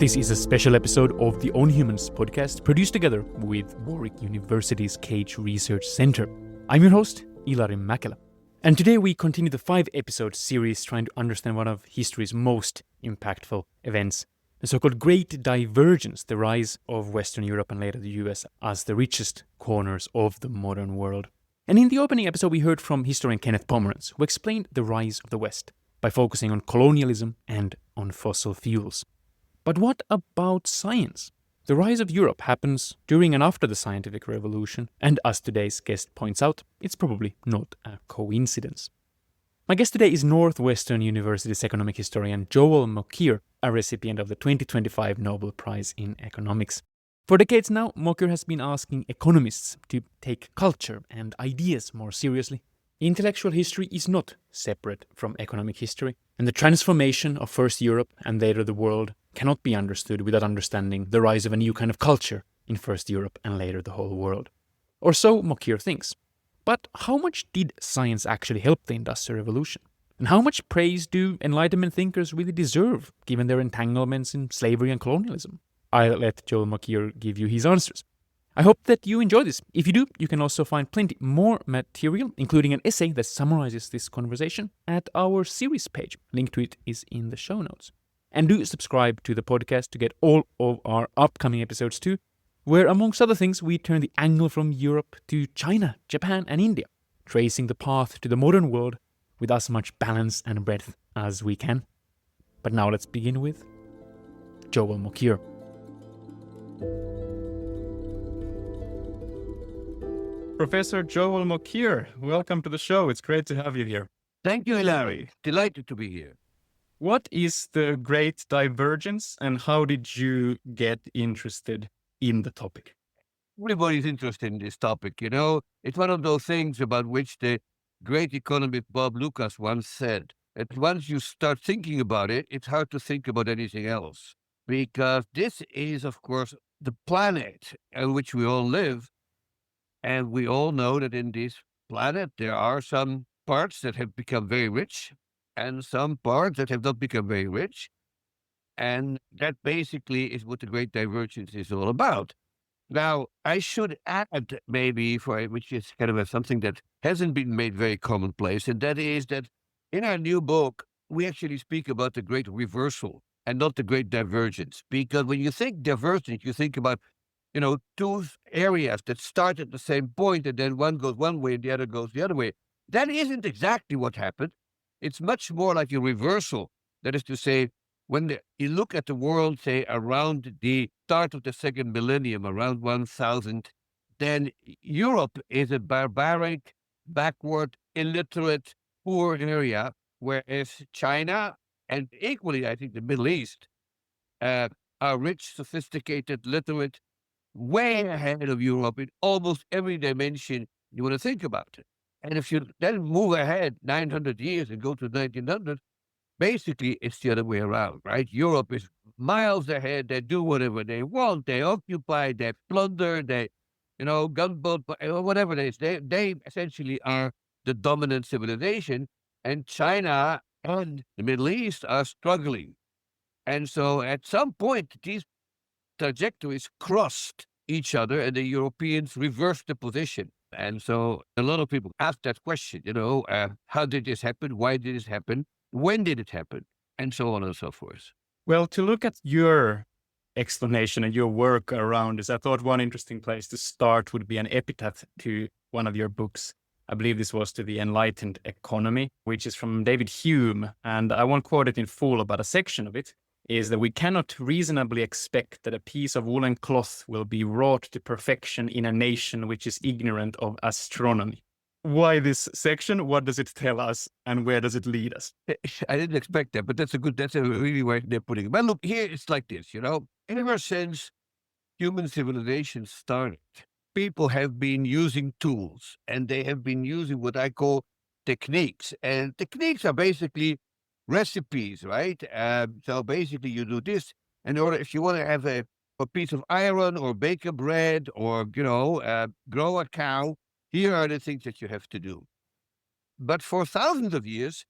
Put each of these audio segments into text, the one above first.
This is a special episode of the On Humans podcast, produced together with Warwick University's Cage Research Centre. I'm your host, Ilari Mäkelä. And today we continue the 5-episode series trying to understand one of history's most impactful events, the so-called Great Divergence, the rise of Western Europe and later the US as the richest corners of the modern world. And in the opening episode we heard from historian Kenneth Pomerantz, who explained the rise of the West by focusing on colonialism and on fossil fuels. But what about science? The rise of Europe happens during and after the scientific revolution, and as today's guest points out, it's probably not a coincidence. My guest today is Northwestern University's economic historian Joel Mokyr, a recipient of the 2025 Nobel Prize in Economics. For decades now, Mokyr has been asking economists to take culture and ideas more seriously. Intellectual history is not separate from economic history, and the transformation of first Europe and later the world cannot be understood without understanding the rise of a new kind of culture in first Europe and later the whole world. Or so Mokyr thinks. But how much did science actually help the Industrial Revolution? And how much praise do Enlightenment thinkers really deserve, given their entanglements in slavery and colonialism? I'll let Joel Mokyr give you his answers. I hope that you enjoy this. If you do, you can also find plenty more material, including an essay that summarizes this conversation, at our series page. Link to it is in the show notes. And do subscribe to the podcast to get all of our upcoming episodes too, where amongst other things we turn the angle from Europe to China, Japan and India, tracing the path to the modern world with as much balance and breadth as we can. But now let's begin with Joel Mokyr. Professor Joel Mokyr, welcome to the show. It's great to have you here. Thank you, Hilary. Delighted to be here. What is the Great Divergence and how did you get interested in the topic? Everybody's interested in this topic, you know. It's one of those things about which the great economist Bob Lucas once said that once you start thinking about it, it's hard to think about anything else. Because this is, of course, the planet on which we all live. And we all know that in this planet, there are some parts that have become very rich and some parts that have not become very rich. And that basically is what the Great Divergence is all about. Now, I should add maybe, which is kind of something that hasn't been made very commonplace, and that is that in our new book, we actually speak about the Great Reversal and not the Great Divergence. Because when you think divergence, you think about, two areas that start at the same point and then one goes one way and the other goes the other way. That isn't exactly what happened. It's much more like a reversal. That is to say, when you look at the world, say, around the start of the second millennium, around 1000, then Europe is a barbaric, backward, illiterate, poor area, whereas China, and equally, I think, the Middle East, are rich, sophisticated, literate, way ahead of Europe in almost every dimension you want to think about it. And if you then move ahead 900 years and go to 1900, basically it's the other way around, right? Europe is miles ahead. They do whatever they want. They occupy, they plunder, they, gunboat, whatever it is. They essentially are the dominant civilization, and China and the Middle East are struggling. And so at some point, these trajectories crossed each other and the Europeans reversed the position. And so a lot of people ask that question, how did this happen? Why did this happen? When did it happen? And so on and so forth. Well, to look at your explanation and your work around this, I thought one interesting place to start would be an epitaph to one of your books. I believe this was to the Enlightened Economy, which is from David Hume. And I won't quote it in full, but a section of it is that we cannot reasonably expect that a piece of woolen cloth will be wrought to perfection in a nation which is ignorant of astronomy. Why this section? What does it tell us? And where does it lead us? I didn't expect that, but that's a really way they're putting it. But look, here it's like this, ever since human civilization started, people have been using tools and they have been using what I call techniques. And techniques are basically recipes, right? So basically you do this in order, if you want to have a piece of iron or bake a bread or, grow a cow, here are the things that you have to do. But for thousands of years,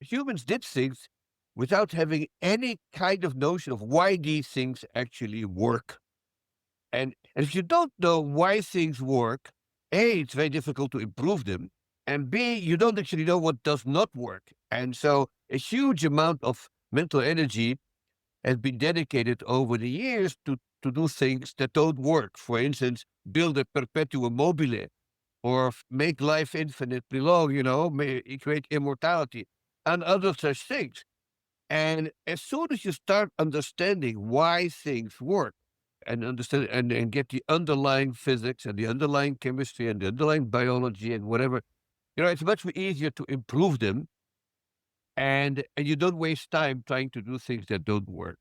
humans did things without having any kind of notion of why these things actually work. And if you don't know why things work, A, it's very difficult to improve them, and B, you don't actually know what does not work. And so a huge amount of mental energy has been dedicated over the years to do things that don't work. For instance, build a perpetuum mobile or make life infinitely long, create immortality and other such things. And as soon as you start understanding why things work and understand and get the underlying physics and the underlying chemistry and the underlying biology and whatever, it's much easier to improve them, and you don't waste time trying to do things that don't work.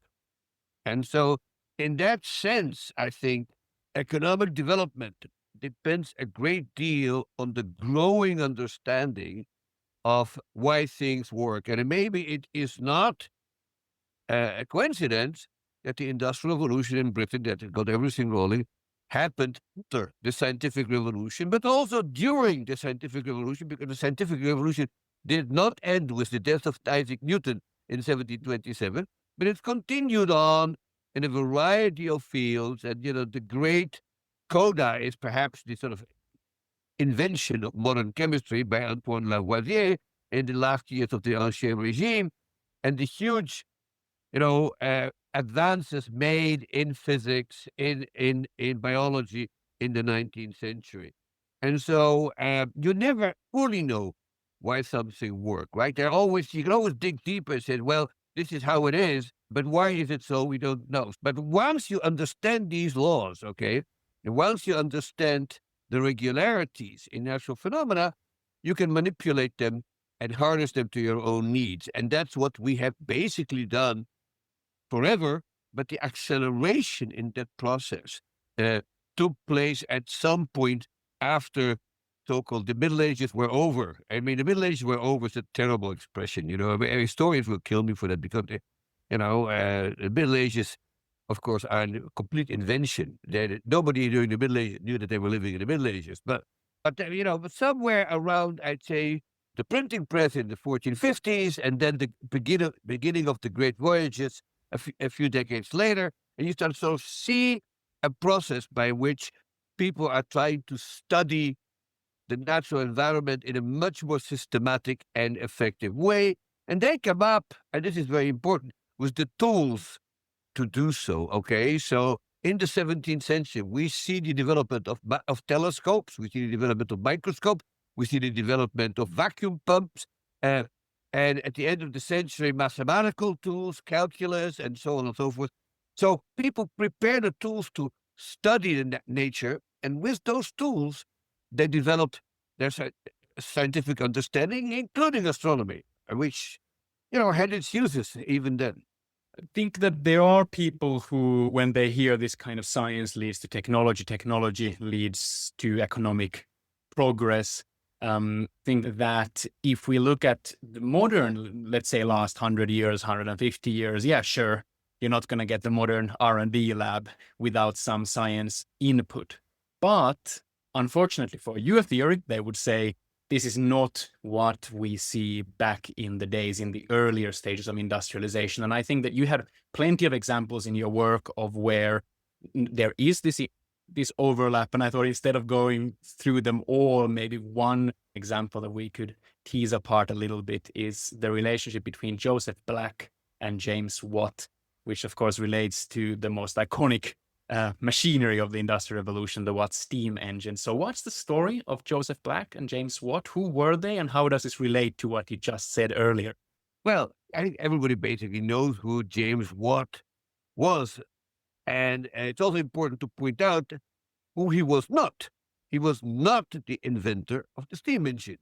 And so in that sense, I think economic development depends a great deal on the growing understanding of why things work. And maybe it is not a coincidence that the Industrial Revolution in Britain, that got everything rolling, happened after the Scientific Revolution, but also during the Scientific Revolution, because the Scientific Revolution did not end with the death of Isaac Newton in 1727, but it continued on in a variety of fields. And, the great coda is perhaps the sort of invention of modern chemistry by Antoine Lavoisier in the last years of the Ancien Regime, and the huge advances made in physics, in biology in the 19th century. And so you never fully know why something works, right? You can always dig deeper and say, well, this is how it is, but why is it so? We don't know. But once you understand these laws, okay, and once you understand the regularities in natural phenomena, you can manipulate them and harness them to your own needs. And that's what we have basically done forever, but the acceleration in that process took place at some point after so-called the Middle Ages were over. I mean, the Middle Ages were over is a terrible expression, historians will kill me for that, because, the Middle Ages, of course, are a complete invention. Nobody during the Middle Ages knew that they were living in the Middle Ages. But somewhere around, I'd say, the printing press in the 1450s, and then the beginning of the Great Voyages a few decades later, and you start to sort of see a process by which people are trying to study the natural environment in a much more systematic and effective way. And they come up, and this is very important, with the tools to do so, okay? So in the 17th century, we see the development of telescopes, we see the development of microscopes, we see the development of vacuum pumps, and at the end of the century, mathematical tools, calculus, and so on and so forth. So people prepare the tools to study the nature, and with those tools, they developed their scientific understanding, including astronomy, which, had its uses even then. I think that there are people who, when they hear this kind of science leads to technology, technology leads to economic progress, think that if we look at the modern, let's say last 100 years, 150 years, yeah, sure, you're not going to get the modern R&D lab without some science input. But unfortunately for your theory, they would say this is not what we see back in the days, in the earlier stages of industrialization. And I think that you had plenty of examples in your work of where there is this overlap. And I thought instead of going through them all, maybe one example that we could tease apart a little bit is the relationship between Joseph Black and James Watt, which of course relates to the most iconic machinery of the Industrial Revolution, the Watt steam engine. So what's the story of Joseph Black and James Watt? Who were they, and how does this relate to what you just said earlier? Well, I think everybody basically knows who James Watt was. And it's also important to point out who he was not. He was not the inventor of the steam engine.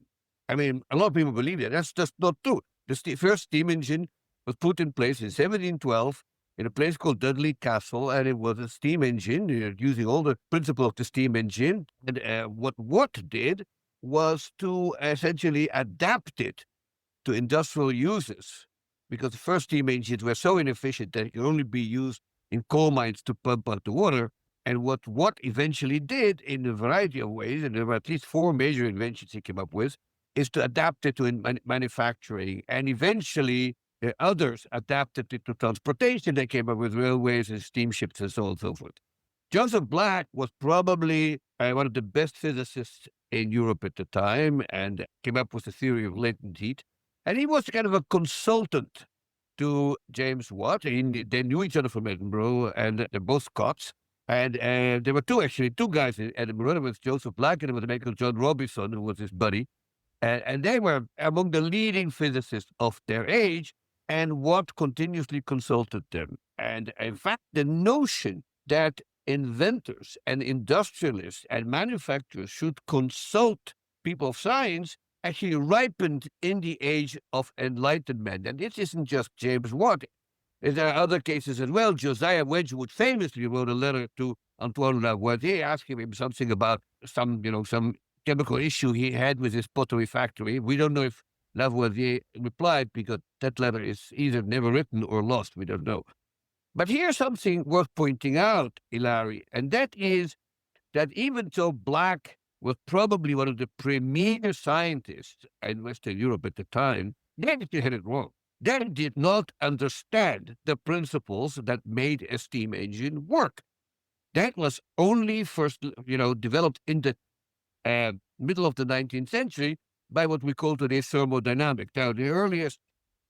I mean, a lot of people believe that. That's just not true. The first steam engine was put in place in 1712 in a place called Dudley Castle, and it was a steam engine using all the principles of the steam engine. And what Watt did was to essentially adapt it to industrial uses, because the first steam engines were so inefficient that it could only be used in coal mines to pump out the water. And what Watt eventually did in a variety of ways, and there were at least 4 major inventions he came up with, is to adapt it to manufacturing. And eventually, Others adapted it to transportation. They came up with railways and steamships and so on and so forth. Joseph Black was probably one of the best physicists in Europe at the time and came up with the theory of latent heat. And he was kind of a consultant to James Watt. They knew each other from Edinburgh, and they're both Scots. And there were two guys in Edinburgh. There was Joseph Black, and there was a man called John Robinson, who was his buddy. And they were among the leading physicists of their age, and Watt continuously consulted them. And in fact, the notion that inventors and industrialists and manufacturers should consult people of science actually ripened in the age of enlightenment. And this isn't just James Watt. There are other cases as well. Josiah Wedgwood famously wrote a letter to Antoine Lavoisier asking him something about some chemical issue he had with his pottery factory. We don't know if Lavoisier replied because that letter is either never written or lost. We don't know. But here's something worth pointing out, Hilary, and that is that even though Black was probably one of the premier scientists in Western Europe at the time, they actually had it wrong. They did not understand the principles that made a steam engine work. That was only first, developed in the middle of the 19th century by what we call today thermodynamics. Now, the earliest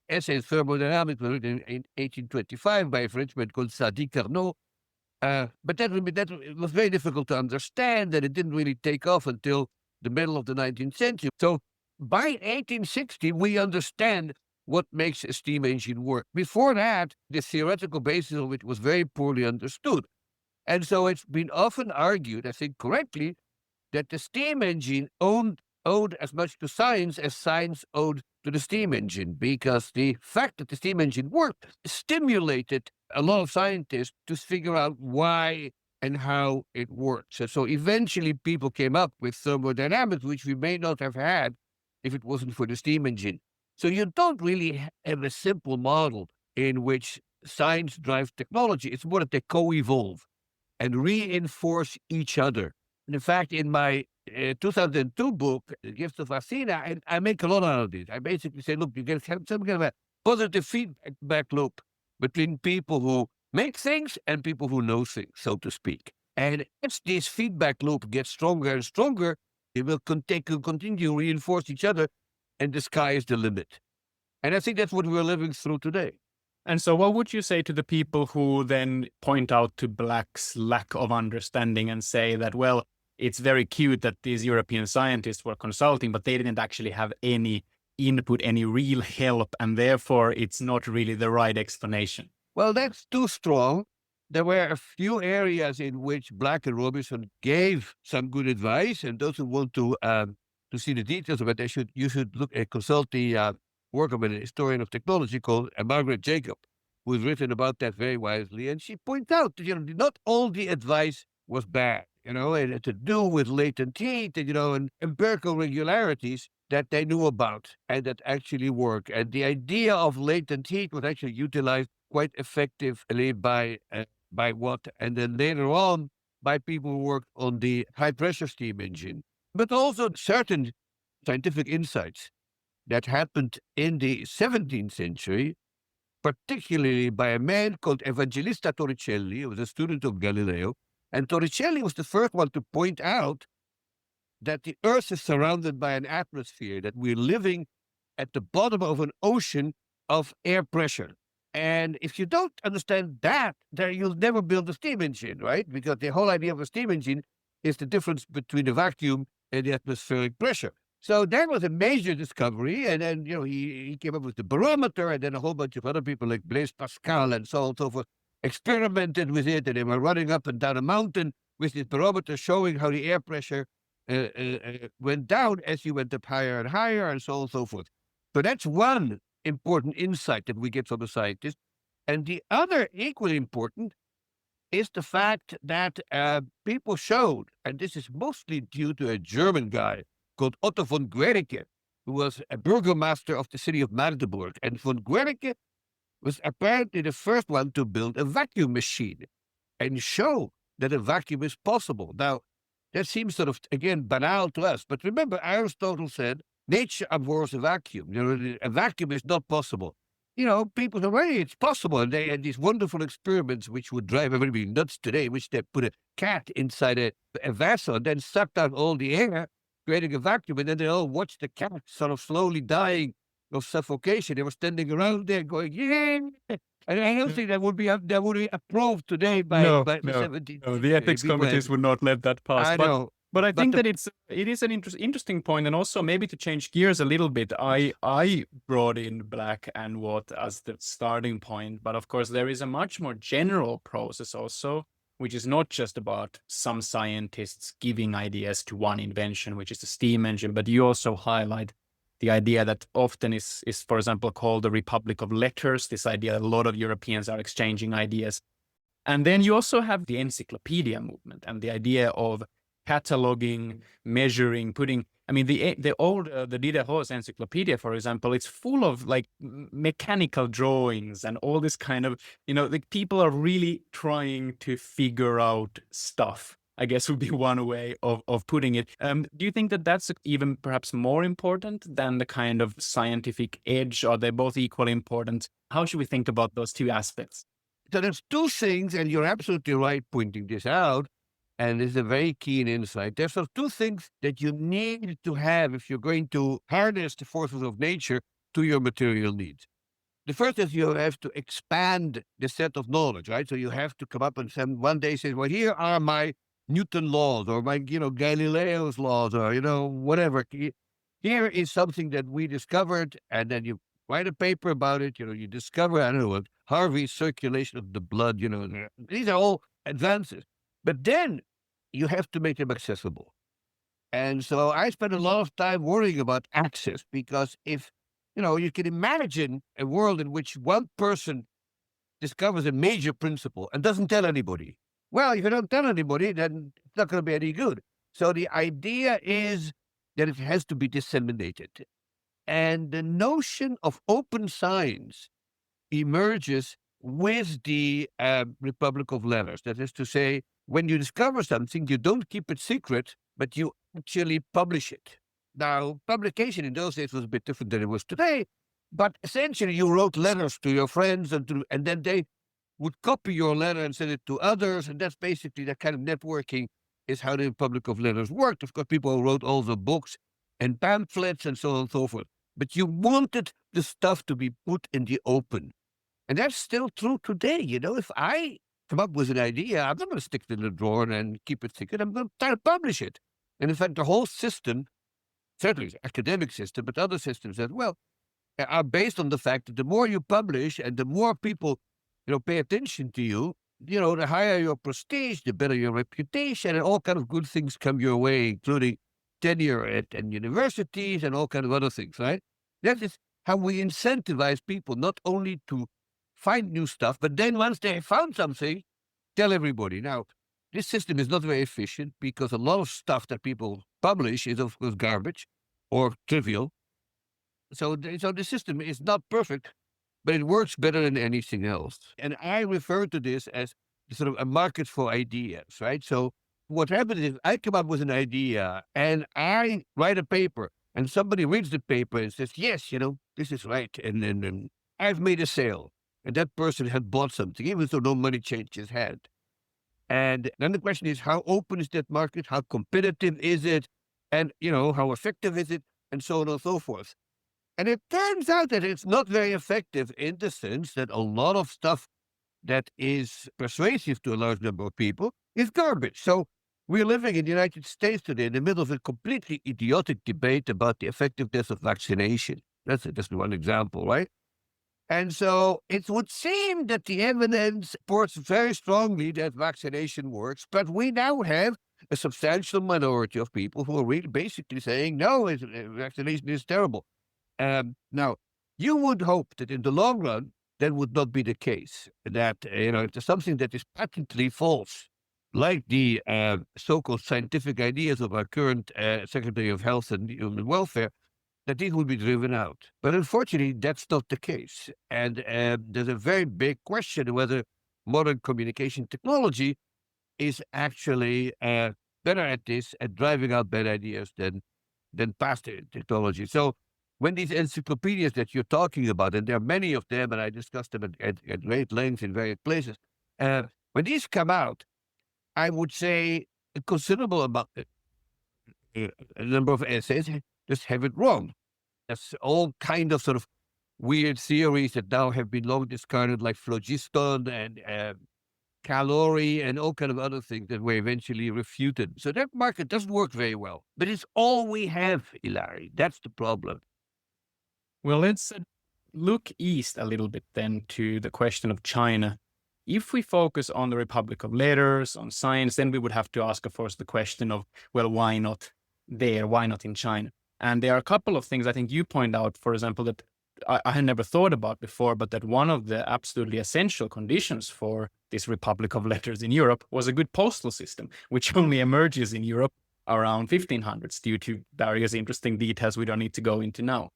essay in thermodynamics was written in 1825 by a Frenchman called Sadi Carnot. But that was very difficult to understand, and it didn't really take off until the middle of the 19th century. So by 1860, we understand what makes a steam engine work. Before that, the theoretical basis of it was very poorly understood. And so it's been often argued, I think correctly, that the steam engine owed as much to science as science owed to the steam engine, because the fact that the steam engine worked stimulated a lot of scientists to figure out why and how it works. And so eventually people came up with thermodynamics, which we may not have had if it wasn't for the steam engine. So you don't really have a simple model in which science drives technology. It's more that they co-evolve and reinforce each other. And in fact, in my 2002 book, The Gifts of Athena, I make a lot out of this. I basically say, look, you get some kind of a positive feedback loop between people who make things and people who know things, so to speak. And as this feedback loop gets stronger and stronger, it will continue to reinforce each other, and the sky is the limit. And I think that's what we're living through today. And so what would you say to the people who then point out to Black's lack of understanding and say that, well, it's very cute that these European scientists were consulting, but they didn't actually have any input, any real help, and therefore it's not really the right explanation? Well, that's too strong. There were a few areas in which Black and Robinson gave some good advice, and those who want to see the details of it, you should consult the work of an historian of technology called Margaret Jacob, who's written about that very wisely. And she points out that not all the advice was bad, and it had to do with latent heat, and empirical regularities that they knew about and that actually work. And the idea of latent heat was actually utilized quite effectively by Watt, and then later on by people who worked on the high-pressure steam engine. But also certain scientific insights that happened in the 17th century, particularly by a man called Evangelista Torricelli, who was a student of Galileo. And Torricelli was the first one to point out that the Earth is surrounded by an atmosphere, that we're living at the bottom of an ocean of air pressure. And if you don't understand that, then you'll never build a steam engine, right? Because the whole idea of a steam engine is the difference between the vacuum and the atmospheric pressure. So that was a major discovery. And then, he came up with the barometer, and then a whole bunch of other people like Blaise Pascal and so on and so forth experimented with it. And they were running up and down a mountain with this barometer showing how the air pressure went down as you went up higher and higher and so on and so forth. So that's one important insight that we get from the scientists. And the other equally important is the fact that people showed, and this is mostly due to a German guy called Otto von Guericke, who was a burgomaster of the city of Magdeburg. And von Guericke was apparently the first one to build a vacuum machine and show that a vacuum is possible. Now, that seems sort of, again, banal to us. But remember, Aristotle said, nature abhors a vacuum. A vacuum is not possible. people say, well, it's possible. And they had these wonderful experiments which would drive everybody nuts today, which they put a cat inside a vessel and then sucked out all the air, creating a vacuum. And then they all watched the cat sort of slowly dying of suffocation. They were standing around there going, yeah. And I don't think that would be approved today by No, the no, 17th no. The ethics people. committees would not let that pass. I know. But I But think that it is an interesting point, and also maybe to change gears a little bit. I brought in black and white as the starting point, but of course there is a much more general process also, which is not just about some scientists giving ideas to one invention, which is the steam engine, but you also highlight the idea that often is for example called the Republic of Letters. This idea that a lot of Europeans are exchanging ideas, and then you also have the encyclopedia movement and the idea of cataloging, measuring, putting. I mean, the old the Diderot's encyclopedia, for example, it's full of like mechanical drawings and all this kind of, like people are really trying to figure out stuff, I guess would be one way of putting it. Do you think that that's even perhaps more important than the kind of scientific edge? Are they both equally important? How should we think about those two aspects? So there's two things, and you're absolutely right pointing this out. And it's a very keen insight. There's sort of two things that you need to have if you're going to harness the forces of nature to your material needs. The first is you have to expand the set of knowledge, right? So you have to come up and one day say, well, here are my Newton laws or my, Galileo's laws or, whatever. Here is something that we discovered, and then you write a paper about it. You discover, I don't know, Harvey's circulation of the blood, these are all advances. But then you have to make them accessible. And so I spend a lot of time worrying about access because if, you can imagine a world in which one person discovers a major principle and doesn't tell anybody. Well, if you don't tell anybody, then it's not going to be any good. So the idea is that it has to be disseminated. And the notion of open science emerges with the Republic of Letters. That is to say, when you discover something, you don't keep it secret, but you actually publish it. Now, publication in those days was a bit different than it was today, but essentially you wrote letters to your friends and then they would copy your letter and send it to others, and that's basically that kind of networking is how the Republic of Letters worked. Of course, people wrote all the books and pamphlets and so on and so forth, but you wanted the stuff to be put in the open. And that's still true today. If I come up with an idea, I'm not going to stick it in a drawer and keep it secret. I'm going to try to publish it. And in fact, the whole system, certainly the academic system, but other systems as well, are based on the fact that the more you publish and the more people, pay attention to you, the higher your prestige, the better your reputation, and all kind of good things come your way, including tenure at universities and all kind of other things, right? That is how we incentivize people not only to find new stuff, but then once they have found something, tell everybody. Now, this system is not very efficient because a lot of stuff that people publish is, of course, garbage or trivial. So the system is not perfect, but it works better than anything else. And I refer to this as sort of a market for ideas, right? So what happens is I come up with an idea and I write a paper and somebody reads the paper and says, yes, this is right. And then I've made a sale. And that person had bought something, even though no money changes hands. And then the question is, how open is that market? How competitive is it? And, how effective is it? And so on and so forth. And it turns out that it's not very effective in the sense that a lot of stuff that is persuasive to a large number of people is garbage. So we're living in the United States today in the middle of a completely idiotic debate about the effectiveness of vaccination. That's just one example, right? And so it would seem that the evidence supports very strongly that vaccination works, but we now have a substantial minority of people who are really basically saying, no, vaccination is terrible. Now, you would hope that in the long run, that would not be the case, that, it's something that is patently false, like the so-called scientific ideas of our current Secretary of Health and Human Welfare, that these will be driven out. But unfortunately, that's not the case. And there's a very big question whether modern communication technology is actually better at this, at driving out bad ideas than past technology. So when these encyclopedias that you're talking about, and there are many of them, and I discussed them at great length in various places, when these come out, I would say a considerable amount, a number of essays just have it wrong. There's all kind of sort of weird theories that now have been long discarded, like phlogiston and calorie and all kind of other things that were eventually refuted. So that market doesn't work very well. But it's all we have, Ilari. That's the problem. Well, let's look east a little bit then to the question of China. If we focus on the Republic of Letters, on science, then we would have to ask, of course, the question of, well, why not there? Why not in China? And there are a couple of things I think you point out, for example, that I had never thought about before, but that one of the absolutely essential conditions for this Republic of Letters in Europe was a good postal system, which only emerges in Europe around 1500s due to various interesting details we don't need to go into now.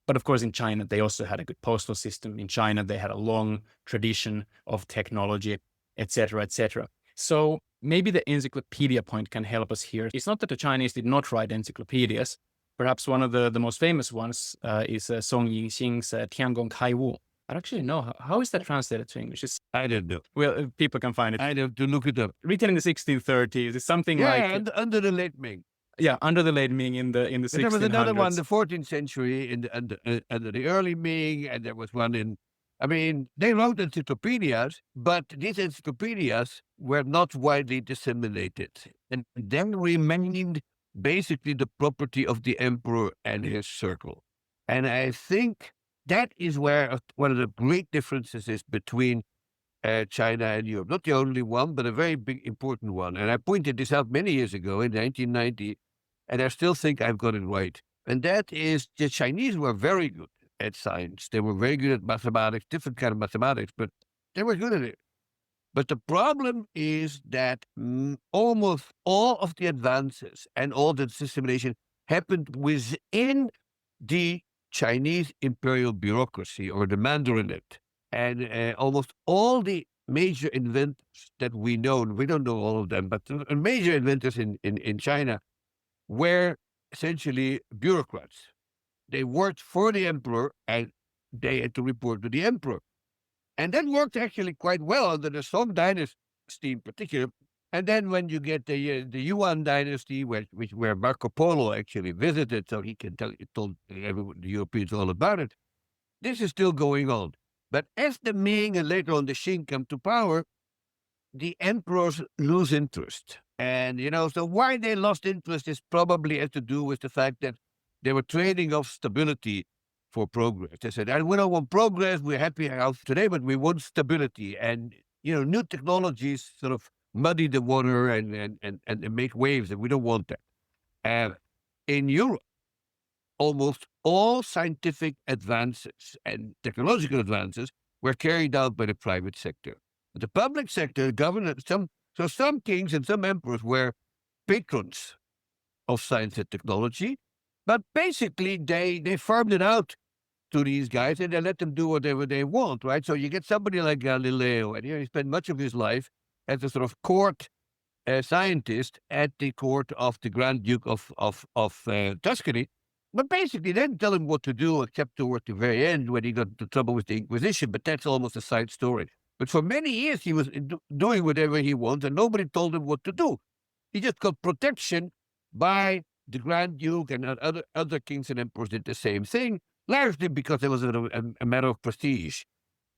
But of course, in China, they also had a good postal system. In China, they had a long tradition of technology, etc., etc. So maybe the encyclopedia point can help us here. It's not that the Chinese did not write encyclopedias. Perhaps one of the most famous ones is Song Yingxing's Tiangong Kaiwu. I don't actually know. How is that translated to English? I don't know. Well, people can find it. I'd have to look it up. Written in the 1630s. It's something like... Yeah, under the late Ming. Yeah, under the late Ming in the 1600s. There was another one in the 14th century under the early Ming, and there was one in... I mean, they wrote encyclopedias, but these encyclopedias were not widely disseminated, and then remained basically the property of the emperor and his circle. And I think that is where one of the great differences is between China and Europe. Not the only one, but a very big, important one. And I pointed this out many years ago in 1990, and I still think I've got it right. And that is the Chinese were very good at science. They were very good at mathematics, different kind of mathematics, but they were good at it. But the problem is that almost all of the advances and all the dissemination happened within the Chinese imperial bureaucracy or the mandarinate. And almost all the major inventors that we know, and we don't know all of them, but major inventors in China were essentially bureaucrats. They worked for the emperor and they had to report to the emperor. And that worked actually quite well under the Song dynasty in particular. And then when you get the Yuan dynasty, where Marco Polo actually visited, so he told the Europeans all about it, this is still going on. But as the Ming and later on the Qing come to power, the emperors lose interest. And, so why they lost interest is probably has to do with the fact that they were trading off stability for progress. They said, we don't want progress, we're happy out today, but we want stability. And, new technologies sort of muddy the water and make waves, and we don't want that. In Europe, almost all scientific advances and technological advances were carried out by the private sector. The public sector governed some kings and some emperors were patrons of science and technology, but basically they farmed it out to these guys and they let them do whatever they want, right? So you get somebody like Galileo, and he spent much of his life as a sort of court scientist at the court of the Grand Duke of Tuscany. But basically, they didn't tell him what to do, except toward the very end when he got into trouble with the Inquisition. But that's almost a side story. But for many years, he was doing whatever he wanted, and nobody told him what to do. He just got protection by the Grand Duke, and other kings and emperors did the same thing, largely because it was a matter of prestige.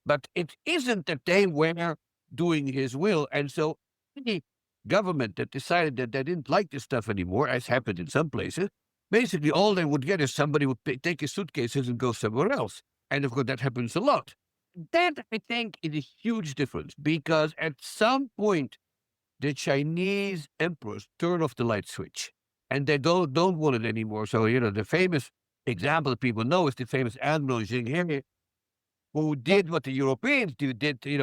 But it isn't that they were doing his will. And so any government that decided that they didn't like this stuff anymore, as happened in some places, basically all they would get is somebody would take his suitcases and go somewhere else. And of course, that happens a lot. That, I think, is a huge difference, because at some point, the Chinese emperors turn off the light switch and they don't want it anymore. So, the famous example that people know is the famous Admiral Jing He, who did what the Europeans did,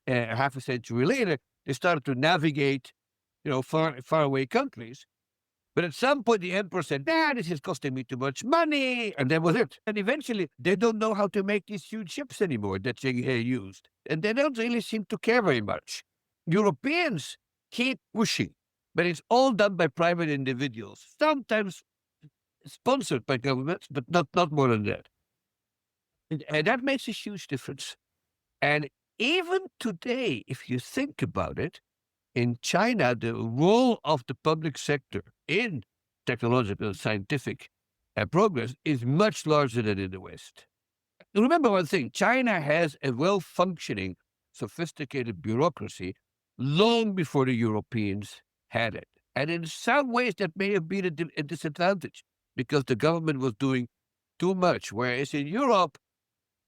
half a century later. They started to navigate, far away countries. But at some point, the emperor said, this is costing me too much money. And that was it. And eventually, they don't know how to make these huge ships anymore that Jing He used. And they don't really seem to care very much. Europeans keep pushing, but it's all done by private individuals, sometimes sponsored by governments, but not more than that. And that makes a huge difference. And even today, if you think about it, in China, the role of the public sector in technological and scientific progress is much larger than in the West. Remember one thing, China has a well-functioning, sophisticated bureaucracy long before the Europeans had it. And in some ways, that may have been a disadvantage because the government was doing too much. Whereas in Europe,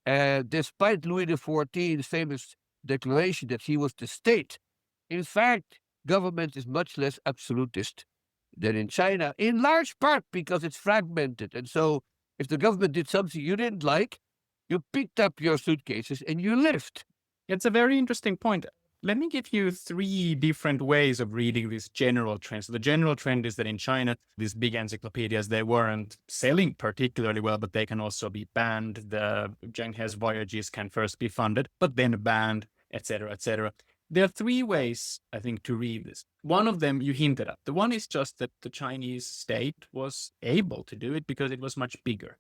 despite Louis XIV's famous declaration that he was the state, in fact, government is much less absolutist than in China, in large part because it's fragmented. And so if the government did something you didn't like, you picked up your suitcases and you left. It's a very interesting point. Let me give you 3 different ways of reading this general trend. So the general trend is that in China, these big encyclopedias, they weren't selling particularly well, but they can also be banned. The Zheng He's voyages can first be funded, but then banned, etc., etc. There are 3 ways, I think, to read this. One of them you hinted at. The one is just that the Chinese state was able to do it because it was much bigger.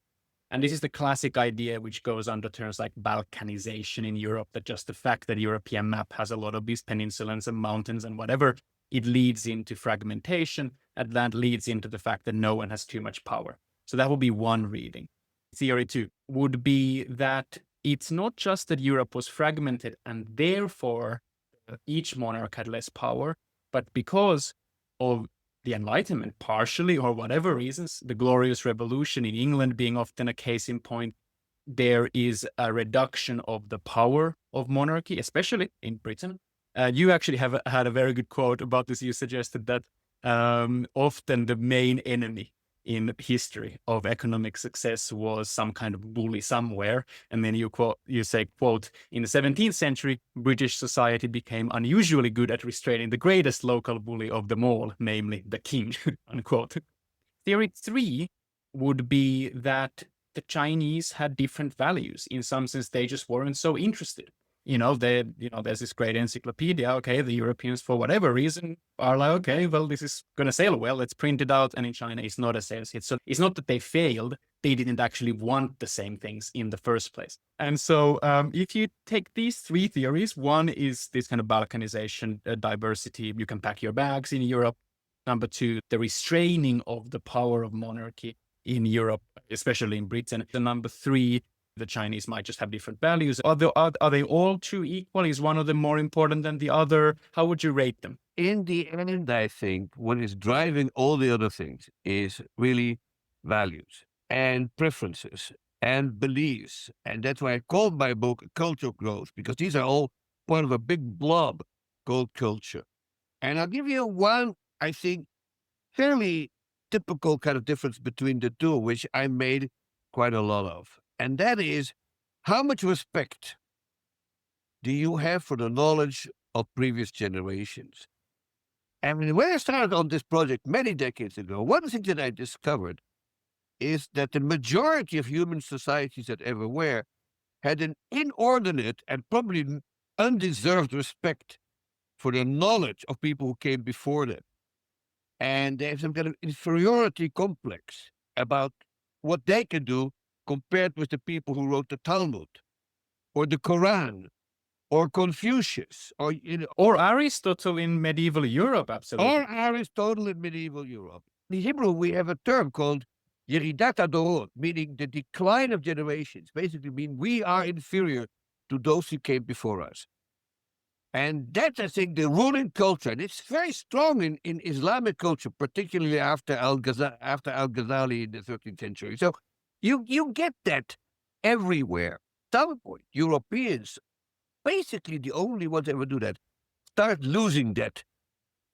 And this is the classic idea which goes under terms like Balkanization in Europe, that just the fact that the European map has a lot of these peninsulas and mountains and whatever, it leads into fragmentation, and that leads into the fact that no one has too much power. So that would be one reading. Theory 2 would be that it's not just that Europe was fragmented and therefore each monarch had less power, but because of the Enlightenment, partially, or whatever reasons, the Glorious Revolution in England being often a case in point, there is a reduction of the power of monarchy, especially in Britain. You actually have had a very good quote about this. You suggested that often the main enemy in history of economic success was some kind of bully somewhere. And then you say, quote, in the 17th century, British society became unusually good at restraining the greatest local bully of them all, namely the king, unquote. Theory 3 would be that the Chinese had different values. In some sense, they just weren't so interested. There's this great encyclopedia. Okay, the Europeans, for whatever reason, are like, okay, well, this is going to sell well. Let's print it out. And in China, it's not a sales hit. So it's not that they failed. They didn't actually want the same things in the first place. And so if you take these 3 theories, one is this kind of Balkanization, diversity. You can pack your bags in Europe. Number 2, the restraining of the power of monarchy in Europe, especially in Britain. And number 3, the Chinese might just have different values. Are they all true equally? Is one of them more important than the other? How would you rate them? In the end, I think what is driving all the other things is really values and preferences and beliefs. And that's why I called my book Cultural Growth, because these are all part of a big blob called culture. And I'll give you one, I think, fairly typical kind of difference between the two, which I made quite a lot of. And that is, how much respect do you have for the knowledge of previous generations? And when I started on this project many decades ago, one thing that I discovered is that the majority of human societies that ever were had an inordinate and probably undeserved respect for the knowledge of people who came before them. And they have some kind of inferiority complex about what they can do compared with the people who wrote the Talmud or the Quran or Confucius or Aristotle in medieval Europe, absolutely. Or Aristotle in medieval Europe. In Hebrew, we have a term called Yeridat Adorot, meaning the decline of generations, basically mean we are inferior to those who came before us. And that's, I think, the ruling culture. And it's very strong in Islamic culture, particularly after Al-Ghazali in the 13th century. So you get that everywhere. At some point, Europeans, basically the only ones ever do that, start losing that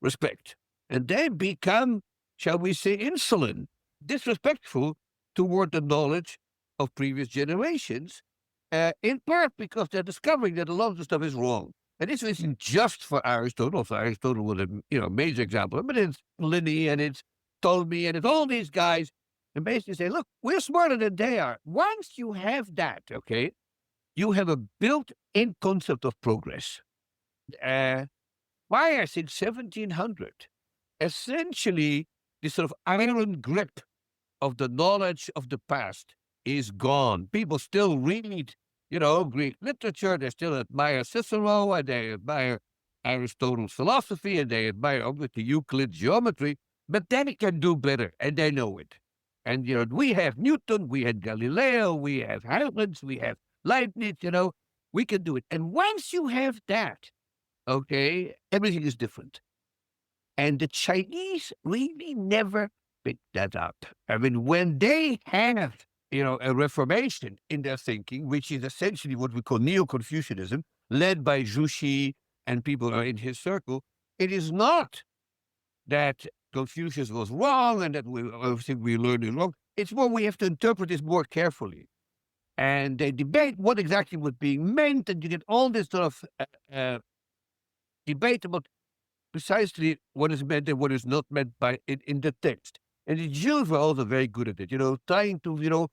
respect. And they become, shall we say, insolent, disrespectful toward the knowledge of previous generations, in part because they're discovering that a lot of the stuff is wrong. And this isn't just for Aristotle. So Aristotle was a major example, but it's Pliny and it's Ptolemy and it's all these guys, and basically say, look, we're smarter than they are. Once you have that, okay, you have a built-in concept of progress. By, I think, 1700, essentially, this sort of iron grip of the knowledge of the past is gone. People still read, Greek literature. They still admire Cicero and they admire Aristotle's philosophy and they admire obviously Euclid's geometry, but they can do better and they know it. And, we have Newton, we had Galileo, we have Huygens, we have Leibniz, we can do it. And once you have that, okay, everything is different. And the Chinese really never picked that up. I mean, when they have, a reformation in their thinking, which is essentially what we call Neo-Confucianism, led by Zhu and people who are in his circle, it is not that Confucius was wrong and that everything we learned is wrong. It's more we have to interpret this more carefully. And they debate what exactly was being meant, and you get all this sort of debate about precisely what is meant and what is not meant by in the text. And the Jews were also very good at it, trying to,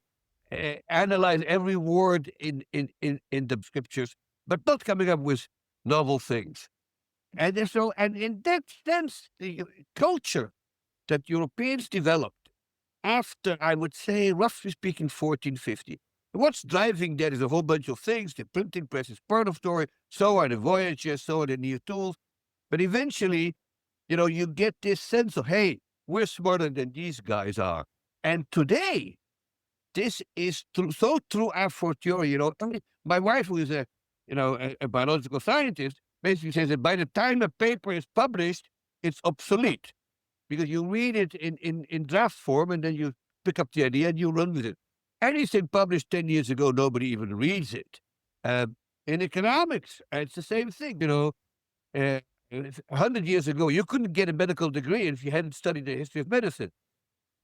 analyze every word in the scriptures, but not coming up with novel things. And in that sense, the culture that Europeans developed after, I would say, roughly speaking, 1450. What's driving that is a whole bunch of things. The printing press is part of the story. So are the voyages, so are the new tools. But eventually, you get this sense of, hey, we're smarter than these guys are. And today, this is so true a fortiori. My wife, who is a biological scientist, basically says that by the time a paper is published, it's obsolete because you read it in draft form and then you pick up the idea and you run with it. Anything published 10 years ago, nobody even reads it. In economics, it's the same thing. 100 years ago, you couldn't get a medical degree if you hadn't studied the history of medicine.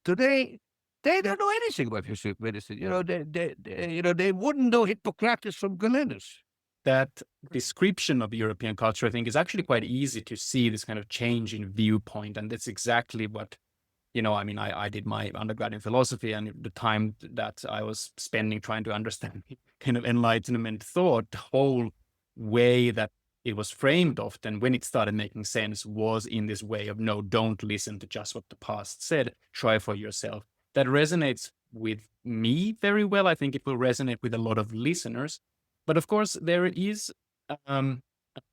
Today, they don't know anything about history of medicine. They wouldn't know Hippocrates from Galenus. That description of European culture, I think, is actually quite easy to see this kind of change in viewpoint. And that's exactly what, I did my undergrad in philosophy, and the time that I was spending trying to understand kind of Enlightenment thought, the whole way that it was framed often when it started making sense was in this way of, no, don't listen to just what the past said, try for yourself. That resonates with me very well. I think it will resonate with a lot of listeners. But of course, there is a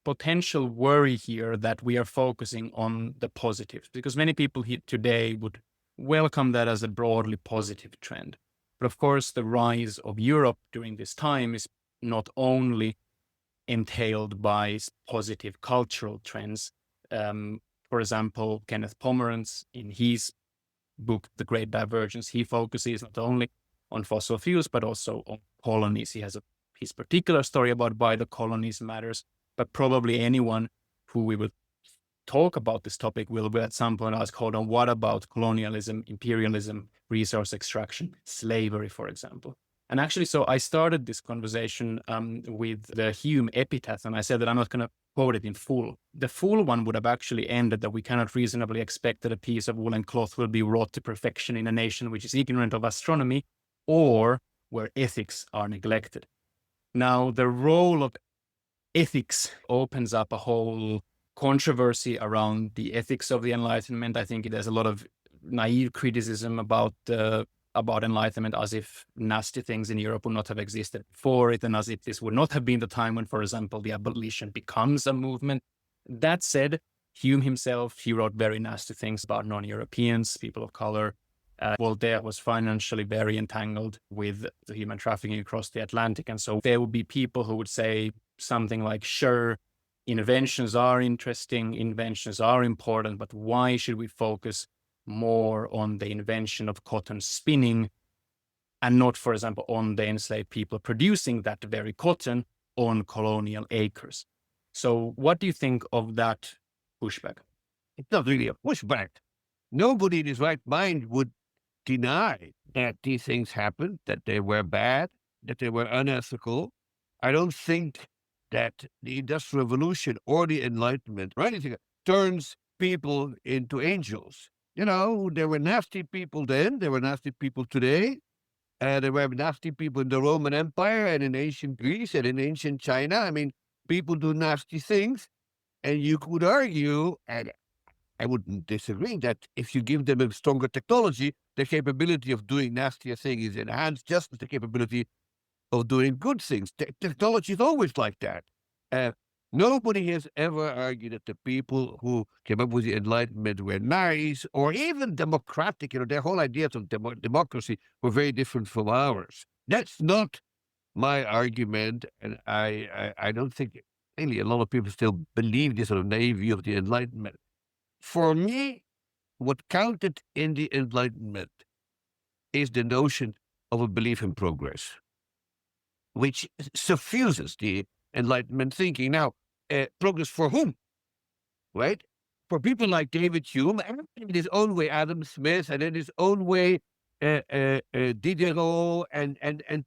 potential worry here that we are focusing on the positives, because many people here today would welcome that as a broadly positive trend. But of course, the rise of Europe during this time is not only entailed by positive cultural trends. For example, Kenneth Pomeranz, in his book, The Great Divergence, he focuses not only on fossil fuels, but also on colonies. He has his particular story about why the colonies matters, but probably anyone who we will talk about this topic will at some point ask, hold on, what about colonialism, imperialism, resource extraction, slavery, for example? And actually, so I started this conversation with the Hume epitaph, and I said that I'm not going to quote it in full. The full one would have actually ended that we cannot reasonably expect that a piece of woolen cloth will be wrought to perfection in a nation which is ignorant of astronomy or where ethics are neglected. Now, the role of ethics opens up a whole controversy around the ethics of the Enlightenment. I think there's a lot of naive criticism about Enlightenment, as if nasty things in Europe would not have existed before it, and as if this would not have been the time when, for example, the abolition becomes a movement. That said, Hume himself, he wrote very nasty things about non-Europeans, people of color. Voltaire was financially very entangled with the human trafficking across the Atlantic. And so there would be people who would say something like, sure, inventions are interesting, inventions are important, but why should we focus more on the invention of cotton spinning and not, for example, on the enslaved people producing that very cotton on colonial acres? So what do you think of that pushback? It's not really a pushback. Nobody in his right mind would deny that these things happened, that they were bad, that they were unethical. I don't think that the Industrial Revolution or the Enlightenment or anything turns people into angels. There were nasty people then, there were nasty people today, there were nasty people in the Roman Empire and in ancient Greece and in ancient China. I mean, people do nasty things, and you could argue, and I wouldn't disagree that if you give them a stronger technology, the capability of doing nastier things is enhanced, just as the capability of doing good things. Technology is always like that. Uh, Nobody has ever argued that the people who came up with the Enlightenment were nice or even democratic. Their whole ideas of democracy were very different from ours. That's not my argument, and I don't think really a lot of people still believe this sort of naive view of the Enlightenment. For me, what counted in the Enlightenment is the notion of a belief in progress, which suffuses the Enlightenment thinking. Now, progress for whom, right? For people like David Hume, and in his own way, Adam Smith, and in his own way, Diderot and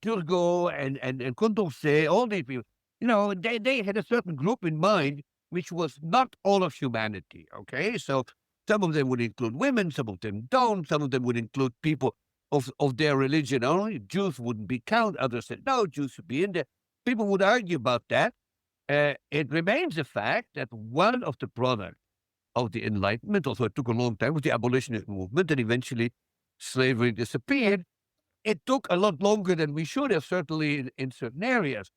Turgot and Condorcet, all these people, they had a certain group in mind, which was not all of humanity, okay? So some of them would include women, some of them don't, some of them would include people of their religion only. Jews wouldn't be counted. Others said, no, Jews should be in there. People would argue about that. It remains a fact that one of the products of the Enlightenment, although it took a long time, was the abolitionist movement, and eventually slavery disappeared. It took a lot longer than we should have, certainly in certain areas.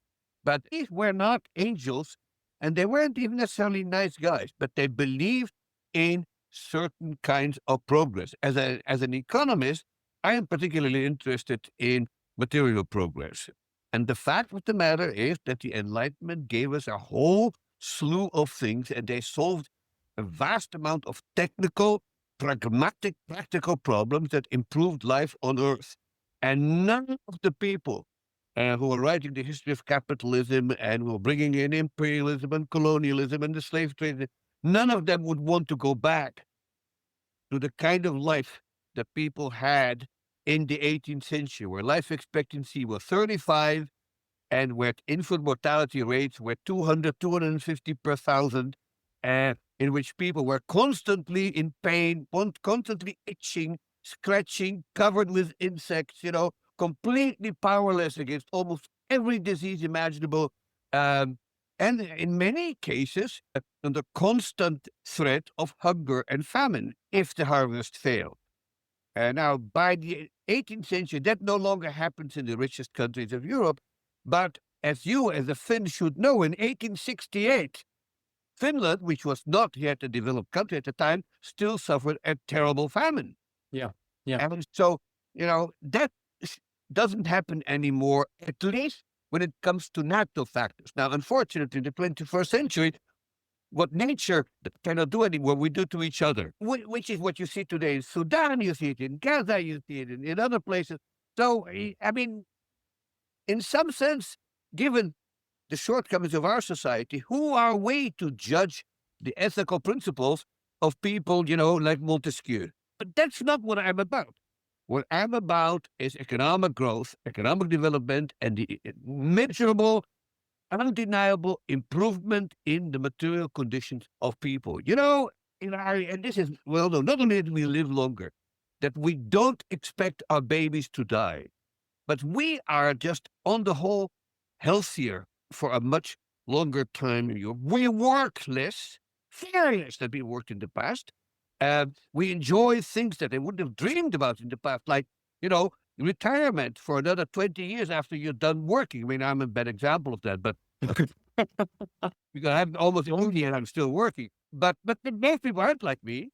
But these were not angels, and they weren't even necessarily nice guys, but they believed in certain kinds of progress. As an economist, I am particularly interested in material progress. And the fact of the matter is that the Enlightenment gave us a whole slew of things, and they solved a vast amount of technical, pragmatic, practical problems that improved life on Earth. And none of the people who are writing the history of capitalism and who are bringing in imperialism and colonialism and the slave trade, none of them would want to go back to the kind of life that people had in the 18th century, where life expectancy was 35 and where infant mortality rates were 200, 250 per thousand, in which people were constantly in pain, constantly itching, scratching, covered with insects, completely powerless against almost every disease imaginable, and in many cases, under constant threat of hunger and famine if the harvest failed. Now, by the 18th century, that no longer happens in the richest countries of Europe, but as you, as a Finn, should know, in 1868, Finland, which was not yet a developed country at the time, still suffered a terrible famine. Yeah, yeah. And so, that doesn't happen anymore, at least when it comes to natural factors. Now, unfortunately, in the 21st century, what nature cannot do anymore, we do to each other, which is what you see today in Sudan, you see it in Gaza, you see it in other places. So, I mean, in some sense, given the shortcomings of our society, who are we to judge the ethical principles of people, like Montesquieu? But that's not what I'm about. What I'm about is economic growth, economic development, and the measurable, undeniable improvement in the material conditions of people. And this is well known, not only that we live longer, that we don't expect our babies to die, but we are just on the whole healthier for a much longer time. We work less, far less than we worked in the past. We enjoy things that they wouldn't have dreamed about in the past, like, retirement for another 20 years after you're done working. I mean, I'm a bad example of that, but because I'm almost 80 and I'm still working. But most people aren't like me,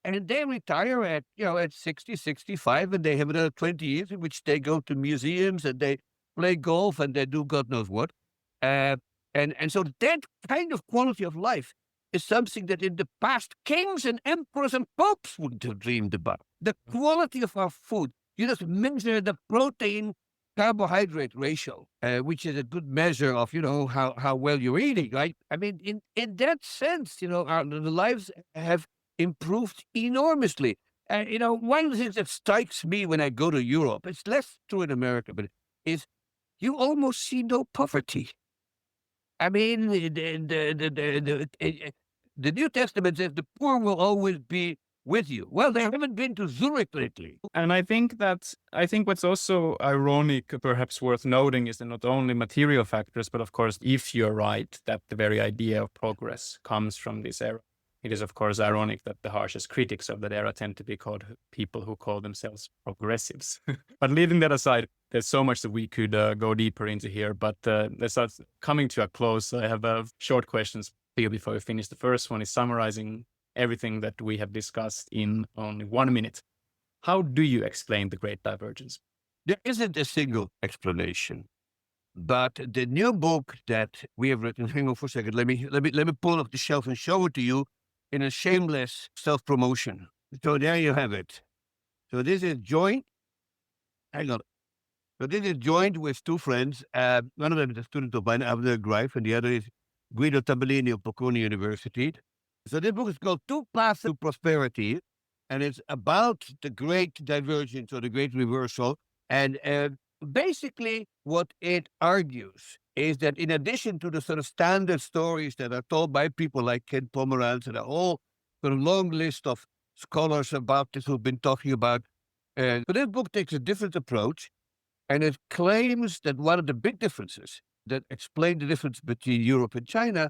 and they retire at 60, 65, and they have another 20 years in which they go to museums and they play golf and they do God knows what. And so that kind of quality of life is something that in the past kings and emperors and popes wouldn't have dreamed about. The quality of our food, you just measure the protein carbohydrate ratio, which is a good measure of, how well you're eating, right? I mean, in that sense, the lives have improved enormously. One of the things that strikes me when I go to Europe, it's less true in America, but is you almost see no poverty. I mean, the New Testament says the poor will always be with you. Well, they haven't been to Zurich lately. And I think what's also ironic, perhaps worth noting, is that not only material factors, but of course, if you're right, that the very idea of progress comes from this era. It is, of course, ironic that the harshest critics of that era tend to be called people who call themselves progressives. But leaving that aside, there's so much that we could go deeper into here. But let's start coming to a close. I have short questions for you before we finish. The first one is summarizing everything that we have discussed in only 1 minute. How do you explain the Great Divergence? There isn't a single explanation. But the new book that we have written, hang on for a second, let me pull off the shelf and show it to you in a shameless self-promotion. So there you have it. So this is joint. Hang on. So this is joined with two friends. One of them is a student of mine, Abner Greif, and the other is Guido Tabellini of Bocconi University. So this book is called Two Paths to Prosperity, and it's about the Great Divergence or the Great Reversal. And basically, what it argues is that in addition to the sort of standard stories that are told by people like Ken Pomeranz and a whole sort of long list of scholars about this who've been talking about, but this book takes a different approach, and it claims that one of the big differences that explain the difference between Europe and China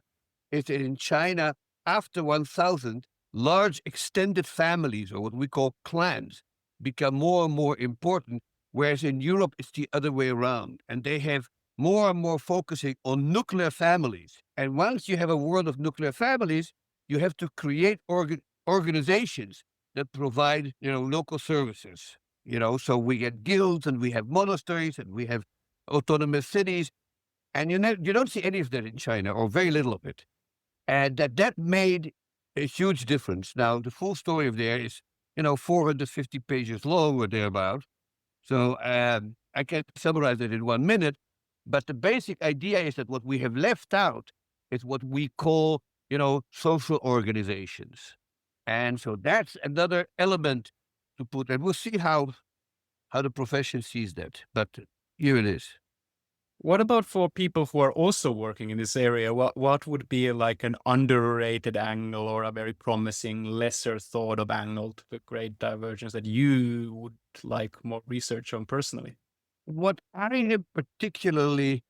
is that in China, after 1000, large extended families, or what we call clans, become more and more important. Whereas in Europe, it's the other way around. And they have more and more focusing on nuclear families. And once you have a world of nuclear families, you have to create organizations that provide, local services. So we get guilds and we have monasteries and we have autonomous cities. And you don't see any of that in China, or very little of it. And that made a huge difference. Now, the full story of there is, 450 pages long or thereabout. So I can't summarize it in 1 minute, but the basic idea is that what we have left out is what we call, social organizations. And so that's another element to put, and we'll see how the profession sees that. But here it is. What about for people who are also working in this area? What would be like an underrated angle or a very promising, lesser thought of angle to the Great Divergence that you would like more research on personally? What I am particularly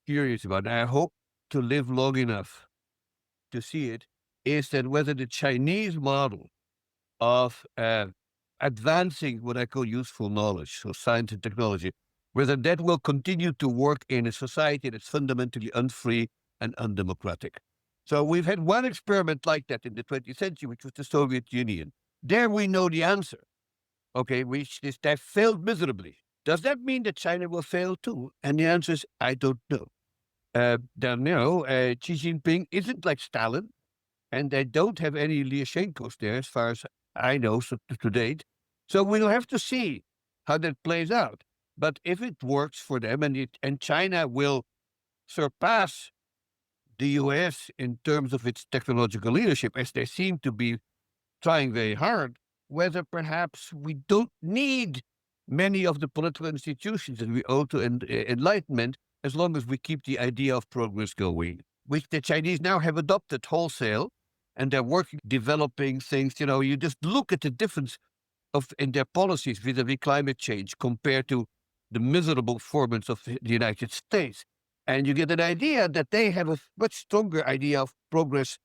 curious about, and I hope to live long enough to see it, is that whether the Chinese model of advancing what I call useful knowledge, so science and technology, whether that will continue to work in a society that's fundamentally unfree and undemocratic. So we've had one experiment like that in the 20th century, which was the Soviet Union. There we know the answer, which is that failed miserably. Does that mean that China will fail too? And the answer is, I don't know. Xi Jinping isn't like Stalin, and they don't have any Lyashenkos there, as far as I know to date. So we'll have to see how that plays out. But if it works for them, and China will surpass the US in terms of its technological leadership, as they seem to be trying very hard, whether perhaps we don't need many of the political institutions that we owe to enlightenment, as long as we keep the idea of progress going, which the Chinese now have adopted wholesale, and they're working, developing things. You just look at the difference in their policies vis-a-vis climate change compared to the miserable performance of the United States. And you get an idea that they have a much stronger idea of progress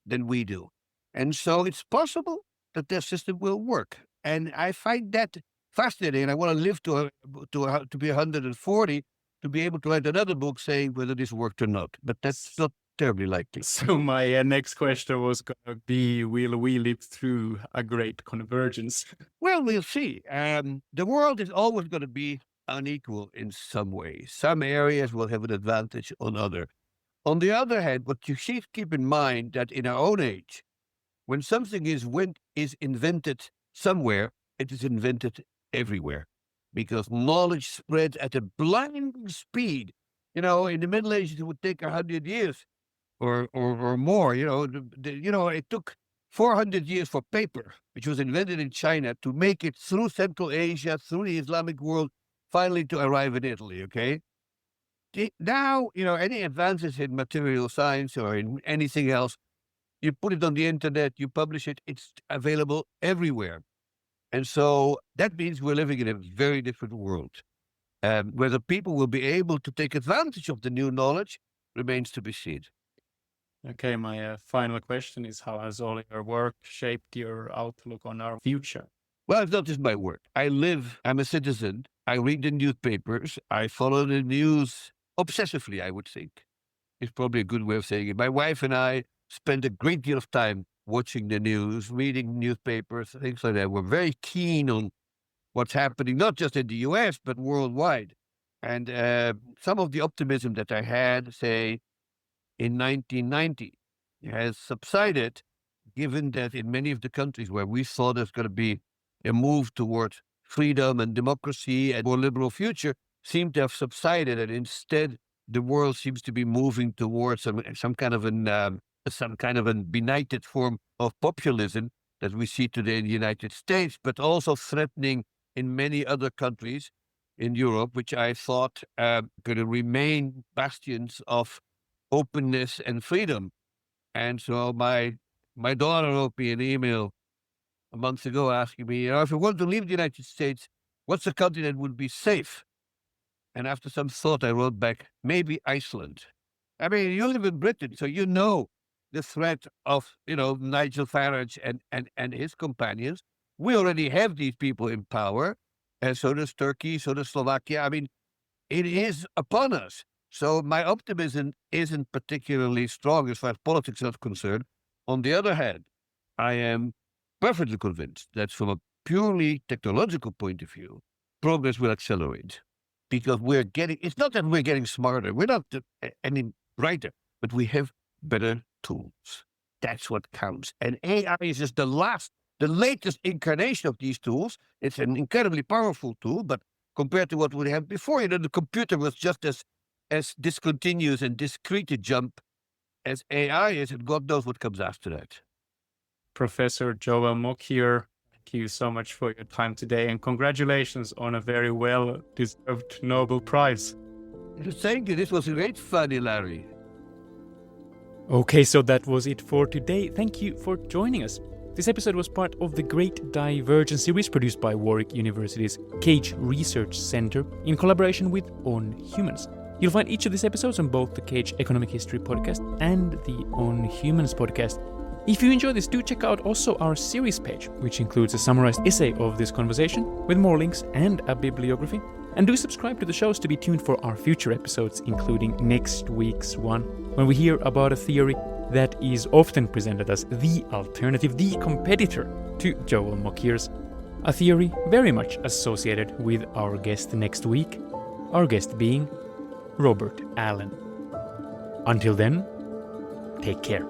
than we do. And so it's possible that their system will work. And I find that fascinating. And I want to live to be 140 to be able to write another book saying whether this worked or not. But that's not terribly likely. So my next question was going to be, will we live through a great convergence? Well, we'll see. The world is always going to be unequal in some ways. Some areas will have an advantage on other. On the other hand, what you should keep in mind that in our own age, when something is invented somewhere, it is invented everywhere, because knowledge spreads at a blinding speed. In the Middle Ages, it would take 100 years or more. It took 400 years for paper, which was invented in China, to make it through Central Asia, through the Islamic world, finally to arrive in Italy, okay? Now, any advances in material science or in anything else, you put it on the internet, you publish it, it's available everywhere. And so that means we're living in a very different world. Whether people will be able to take advantage of the new knowledge remains to be seen. Okay, my final question is, how has all your work shaped your outlook on our future? Well, it's not just my work. I'm a citizen. I read the newspapers. I follow the news obsessively, I would think. It's probably a good way of saying it. My wife and I spend a great deal of time watching the news, reading newspapers, things like that. We're very keen on what's happening, not just in the US, but worldwide. And some of the optimism that I had, say, in 1990 has subsided, given that in many of the countries where we thought there's going to be a move towards freedom and democracy and more liberal future seem to have subsided, and instead the world seems to be moving towards some kind of a benighted form of populism that we see today in the United States, but also threatening in many other countries in Europe, which I thought going to remain bastions of openness and freedom. And so my daughter wrote me an email a month ago asking me, if we want to leave the United States, what's a country that would be safe? And after some thought, I wrote back, maybe Iceland. I mean, you live in Britain, so you know the threat of, Nigel Farage and his companions. We already have these people in power, and so does Turkey, so does Slovakia. I mean, it is upon us. So my optimism isn't particularly strong as far as politics is concerned. On the other hand, I am perfectly convinced that from a purely technological point of view, progress will accelerate because it's not that we're getting smarter. We're not any brighter, but we have better tools. That's what counts. And AI is just the latest incarnation of these tools. It's an incredibly powerful tool, but compared to what we had before, the computer was just as discontinuous and discrete a jump as AI is, and God knows what comes after that. Professor Joel Mokyr, thank you so much for your time today, and congratulations on a very well-deserved Nobel Prize. Thank you. This was great fun, Larry. Okay, so that was it for today. Thank you for joining us. This episode was part of the Great Divergence series produced by Warwick University's Cage Research Center in collaboration with On Humans. You'll find each of these episodes on both the Cage Economic History podcast and the On Humans podcast. If you enjoy this, do check out also our series page, which includes a summarized essay of this conversation with more links and a bibliography. And do subscribe to the shows to be tuned for our future episodes, including next week's one, when we hear about a theory that is often presented as the alternative, the competitor to Joel Mokyr's. A theory very much associated with our guest next week, our guest being Robert Allen. Until then, take care.